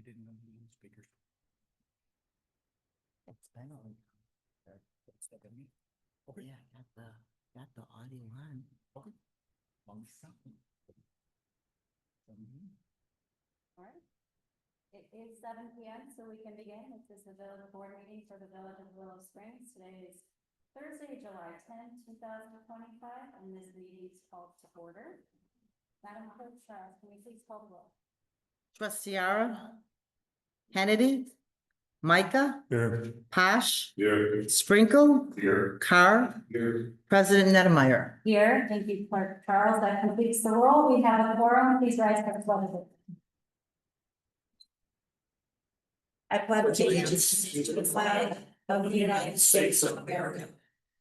didn't know the speakers. It's been on. Step in me. Okay. Yeah, got the audio on. Okay. Long something. Alright. It is 7 p.m. so we can begin. This is the village board meeting for the village of Willow Springs. Today is Thursday, July 10th, 2025, and this meeting is called to order. Madam Clerk, can we please call the roll? Trustee Ara, Kennedy, Micah, Here. Posh, Here. Sprinkle, Here. Carr, Here. President Nedemeyer. Here, thank you, Clerk Charles. That completes the roll. We have a quorum. Please rise for the pledge of allegiance. I pledge allegiance to the flag of the United States of America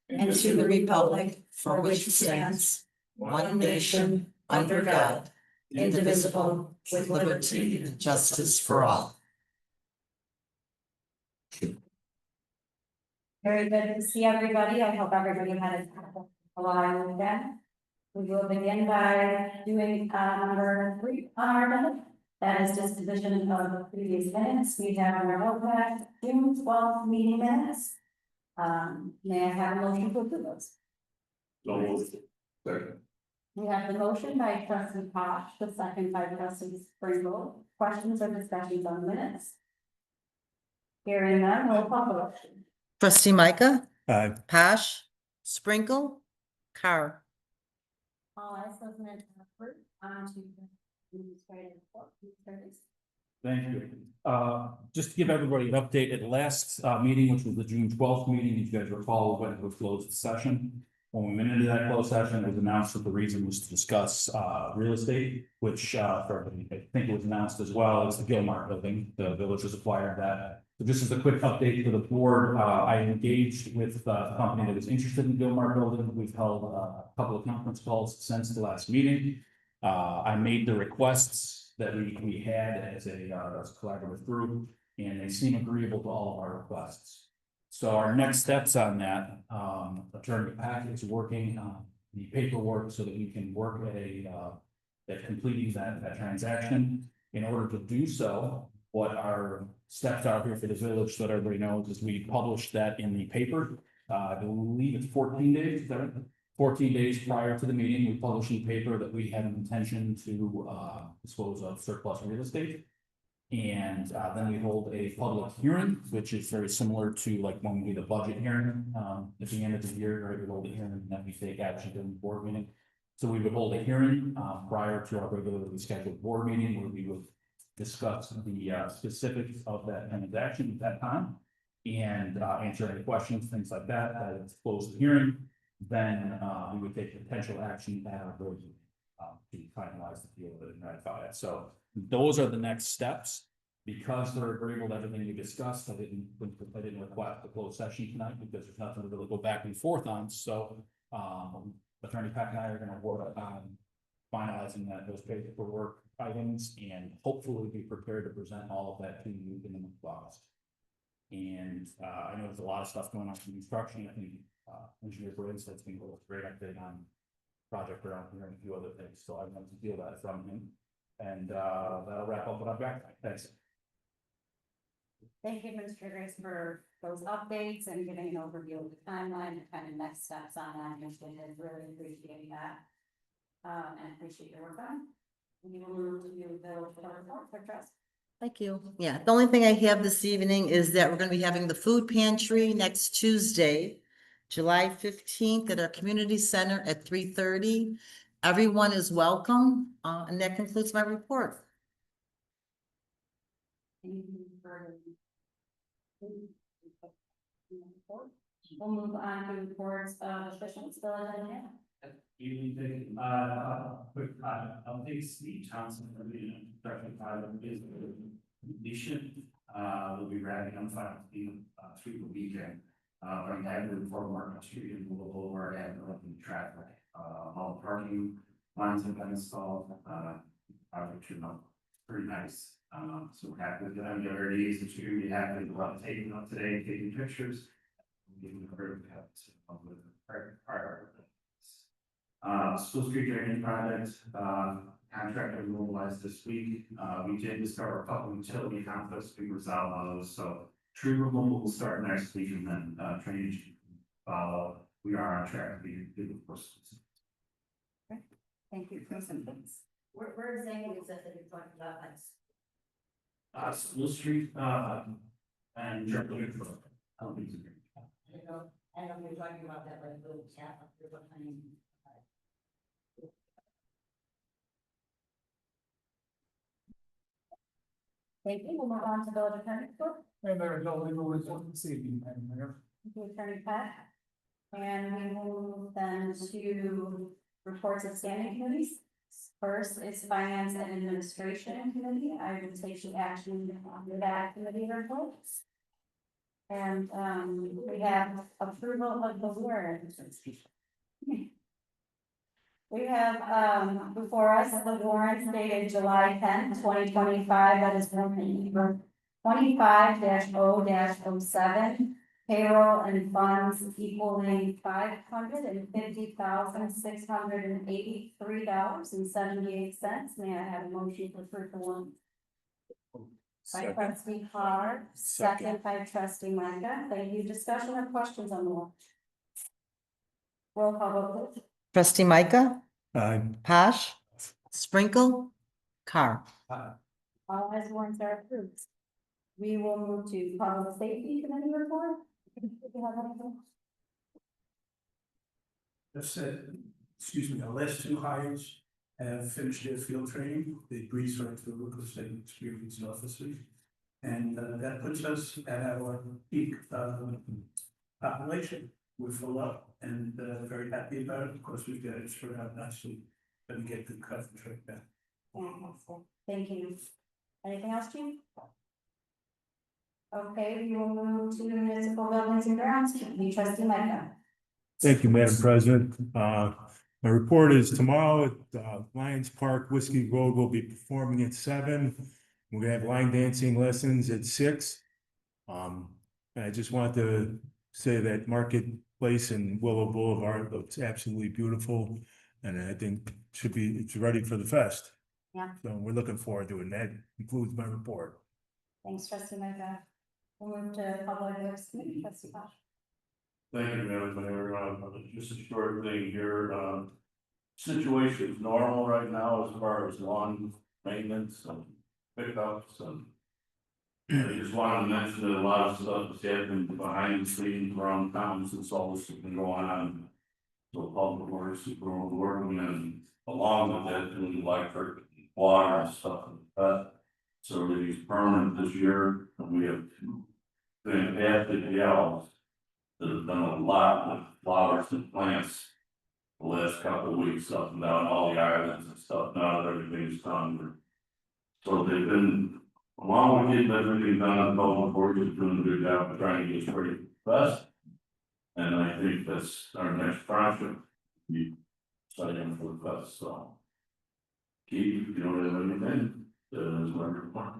and to the republic for which it stands, one nation, under God, indivisible, with liberty and justice for all. Very good to see everybody. I hope everybody had a long weekend. We will begin by doing number 3 on our agenda. That is disposition of the previous minutes. We have on our notepad June 12th meeting minutes. May I have a motion to approve those? Second. We have the motion by trustee Posh, the second by trustee Sprinkle. Questions or discussions on the minutes? Hearing none, roll call vote. Trustee Micah, Aye. Posh, Sprinkle, Carr. All eyes those minutes are approved. On to the administrative report. Thank you. Just to give everybody an update, at the last meeting, which was the June 12th meeting, if you guys recall, we went to a closed session. When we went into that closed session, it was announced that the reason was to discuss real estate, which I think it was announced as well as the Gilmar building. The village has acquired that. So just as a quick update to the board, I engaged with the company that was interested in the Gilmar building. We've held a couple of conference calls since the last meeting. I made the requests that we had as a collaborative group, and they seem agreeable to all of our requests. So our next steps on that, Attorney Pack is working on the paperwork so that we can work at completing that transaction. In order to do so, what our steps are here for the village, so that everybody knows, is we published that in the paper. I believe it's 14 days, is that right? 14 days prior to the meeting, we published in the paper that we had an intention to dispose of surplus real estate. And then we hold a public hearing, which is very similar to like when we do the budget hearing at the end of the year, right? We hold a hearing and then we take action during the board meeting. So we would hold a hearing prior to our regularly scheduled board meeting where we would discuss the specifics of that transaction at that time and answer any questions, things like that. It's close the hearing. Then we would take potential action at our board meeting to finalize the deal and ratify it. So those are the next steps. Because they're agreeable to everything we discussed, I didn't request the closed session tonight because there's nothing to really go back and forth on. So Attorney Pack and I are going to work on finalizing those paperwork items and hopefully be prepared to present all of that to you in the month of August. And I know there's a lot of stuff going on in construction. I think Engineer Briggs that's been a great update on project around here and a few other things. So I want to feel that from him. And that'll wrap up what I've got. Thanks. Thank you, Mr. Grace, for those updates and giving an overview of the timeline and kind of next steps on that. I really appreciate that. And appreciate your work on. We will move to the report for trust. Thank you. Yeah, the only thing I have this evening is that we're going to be having the food pantry next Tuesday, July 15th at our community center at 3:30. Everyone is welcome. And that concludes my report. We'll move on to reports of officials. Evening, quick update. Steve Johnson from the Director of is completion. We'll be wrapping up through the weekend. But I'm happy to report Market Street and move over and open traffic. All the parking lines have been installed. Project turned out pretty nice. So we're happy with them. The other days that you're gonna be happy about taking up today, taking pictures. Giving a very prior. School Street drainage project contractor mobilized this week. We did discover a couple utility conflicts, we resolved those, so tree removal will start next week and then, drainage follow. We are on track to be the first. Thank you for some things. Where exactly is that you're talking about next? School Street, and Jersey. I know we're talking about that, like, little cat, Thank you, we'll move on to village attorney report. And there are no legal results this evening, Madam Mayor. Thank you, Attorney Pat. And we will move then to reports of standing committees. First is Finance and Administration Committee. I will take the action on that committee reports. And we have approval of the warrant. We have before us the warrants dated July 10th, 2025, that is number 25-0-07. Payroll and funds equaling $550,683.78. May I have a motion to approve the one? By trustee Carr, second by trustee Micah. Thank you. Discussion or questions on the one? Roll call vote, please. Trustee Micah, Aye. Posh, Sprinkle, Carr. All eyes warrants are approved. We will move to public safety committee report. Do you have anything? That's it. Excuse me, our last two hires have finished their field training. They breezed right through because they experienced officers. And that puts us at our peak population. We're full up and very happy about it. Of course, we've got it spread out nicely, but we get good coverage right now. Thank you. Anything else, Chief? Okay, we will move to municipal buildings and grounds. Trustee Micah. Thank you, Madam President. My report is tomorrow at Lions Park Whiskey Road will be performing at 7. We're gonna have line dancing lessons at 6. And I just wanted to say that Marketplace and Willow Boulevard looks absolutely beautiful. And I think it's ready for the fest. Yeah. So we're looking forward to it. And that concludes my report. Thanks, trustee Micah. We'll move to public works committee, trustee Bosch. Thank you, Madam Mayor. Just a short thing here. Situation is normal right now as far as lawn maintenance and pickups and. I just wanted to mention that a lot of stuff is happening behind the scenes around town since all this has been going on. So public works is working and along with that, doing electric, water and stuff like that. So everything's permanent this year, and we have two fantastic gals that have done a lot with flowers and plants the last couple of weeks up and down all the islands and stuff. Now that everything's done. So they've been, along with getting everything done, public works is doing a good job of trying to get us ready for the fest. And I think that's our next project. We studying for the fest, so. Keith, if you don't have anything, that is my report.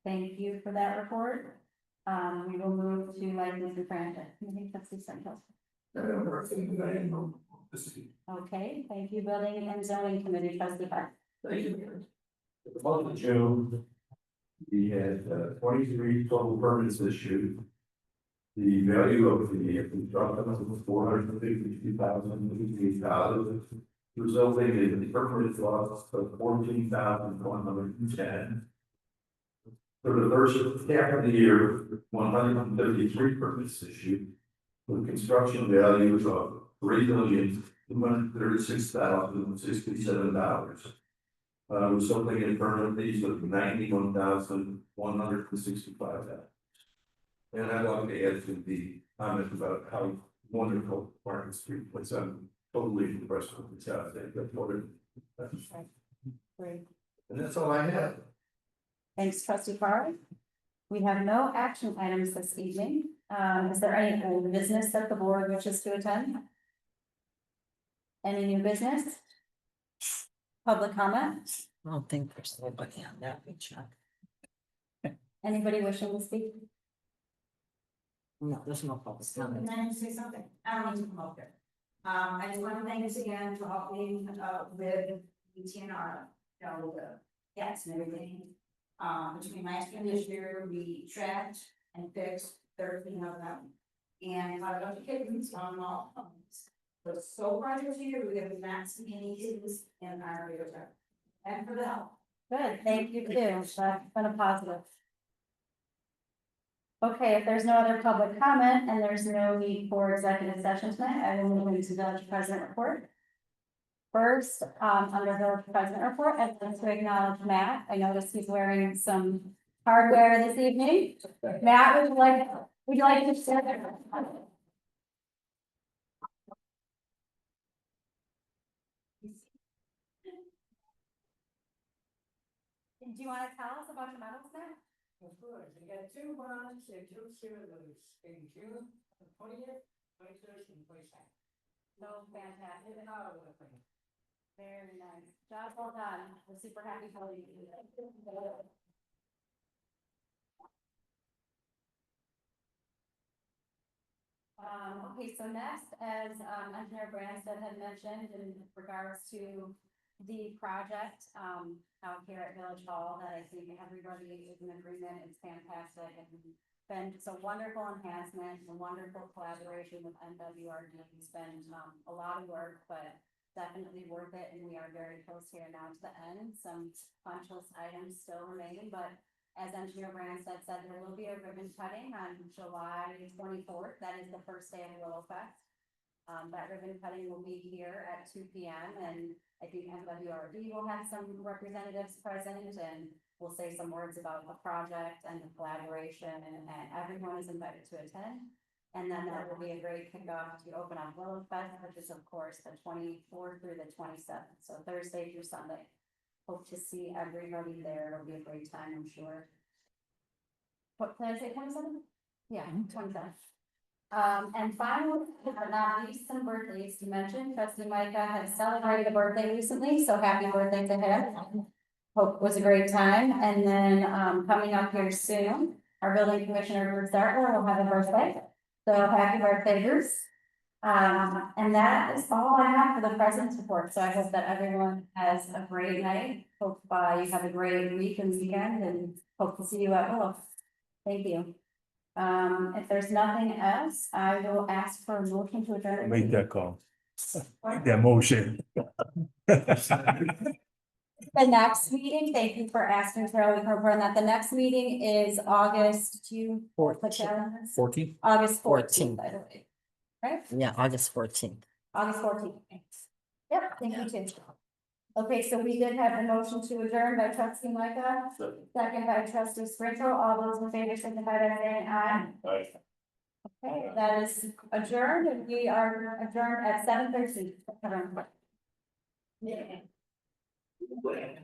Thank you for that report. We will move to license and franchise. Committee, trustee Santos. Okay, thank you, building and zoning committee, trustee Park. Thank you. The month of June, we had 23 total permits issued. The value of the construction was $452,000, resulting in the permit loss of $14,110. For the first half of the year, 133 permits issued, with construction values of $3,236,067. Resulting in permit fees of $91,165. And I'd like to add to the comment about how wonderful Market Street was. I'm totally impressed with the job they've done. Great. And that's all I have. Thanks, trustee Park. We have no action items this evening. Is there any old business that the board wishes to attend? Any new business? Public comment? I don't think there's anybody on that. We check. Anybody wishing to speak? No, there's no public comment. I need to say something. I don't need to come up here. I just want to thank us again for helping, with ETNR, you know, the gas and everything. Between last year and this year, we tracked and fixed 13 of them. And got a bunch of kittens on all of them. But so far this year, we have not seen any kittens in our area. And for the help. Good, thank you too, that's been a positive. Okay, if there's no other public comment and there's no need for executive session tonight, I will move into village president report. First, under village president report, I'd like to acknowledge Matt. I noticed he's wearing some hardware this evening. Matt, would you like to share? Do you want to tell us about your medals, Matt? Of course, we got 2 bronze and 2 silvers in June 20th, 21st, and 22nd. So fantastic. Very nice. Job well done. We're super happy for you. Okay, so next, as Engineer Branstad had mentioned in regards to the project out here at Village Hall, that I think everybody is in agreement, it's fantastic and been just a wonderful enhancement, a wonderful collaboration with NWRD. It's been a lot of work, but definitely worth it, and we are very close here now to the end. Some punch list items still remain, but as Engineer Branstad said, there will be a ribbon cutting on July 24th. That is the first day of Willow Fest. That ribbon cutting will be here at 2 p.m. and I think NWRD will have some representatives present, and we'll say some words about the project and the collaboration, and everyone is invited to attend. And then that will be a great kickoff to open up Willow Fest, which is of course the 24th through the 27th, so Thursday through Sunday. Hope to see everybody there. It'll be a great time, I'm sure. What, can I say 27th? Yeah, 27th. And finally, but not least, some birthdays to mention. Trustee Micah has celebrated a birthday recently, so happy birthday to him. Hope it was a great time. And then, coming up here soon, our building commissioner, Bruce Dartler, will have a birthday. So happy birthday, Bruce. And that is all I have for the president's report. So I hope that everyone has a great night. Hope you have a great week and weekend, and hope to see you at Willow. Thank you. If there's nothing else, I will ask for a motion to adjourn. Make that call. Make that motion. The next meeting, thank you for asking Carol to confirm that. The next meeting is August 14th. 14th? August 14th, by the way. Right? Yeah, August 14th. August 14th. Yep, thank you, Tim. Okay, so we did have a motion to adjourn by trustee Micah, second by trustee Sprinkle. All those in favor signify by saying aye. Aye. Okay, that is adjourned, and we are adjourned at 7:13. Right.